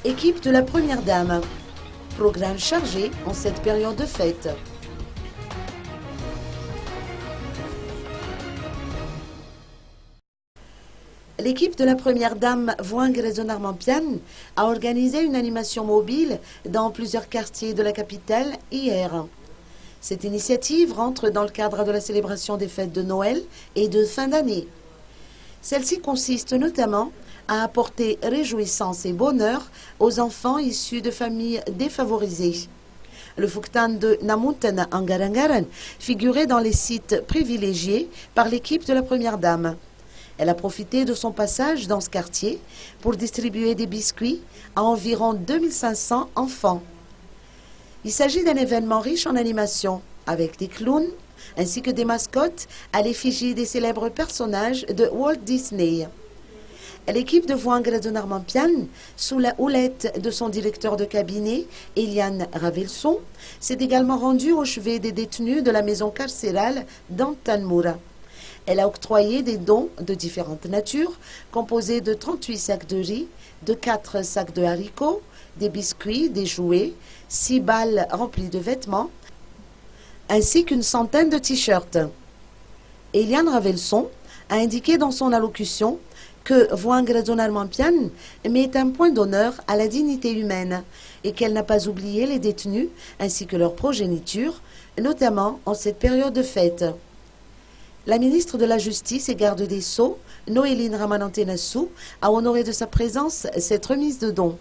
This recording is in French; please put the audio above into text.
Équipe de la Première Dame. Programme chargé en cette période de fête. L'équipe de la Première Dame Voangrezon-Armampian a organisé une animation mobile dans plusieurs quartiers de la capitale hier. Cette initiative rentre dans le cadre de la célébration des fêtes de Noël et de fin d'année. Celle-ci consiste notamment à apporter réjouissance et bonheur aux enfants issus de familles défavorisées. Le Fuktan de Namuntan en Garangaran figurait dans les sites privilégiés par l'équipe de la Première Dame. Elle a profité de son passage dans ce quartier pour distribuer des biscuits à environ 2500 enfants. Il s'agit d'un événement riche en animation, avec des clowns ainsi que des mascottes à l'effigie des célèbres personnages de Walt Disney. L'équipe de Voangrezon-Armampian, sous la houlette de son directeur de cabinet, Eliane Ravelson, s'est également rendue au chevet des détenus de la maison carcérale d'Antanmoura. Elle a octroyé des dons de différentes natures, composés de 38 sacs de riz, de 4 sacs de haricots, des biscuits, des jouets, 6 balles remplies de vêtements, ainsi qu'une centaine de t-shirts. Eliane Ravelson a indiqué dans son allocution que Voangrezon-Armampian met un point d'honneur à la dignité humaine et qu'elle n'a pas oublié les détenus ainsi que leur progéniture, notamment en cette période de fête. La ministre de la Justice et garde des Sceaux, Noéline Ramanantenassou, a honoré de sa présence cette remise de dons.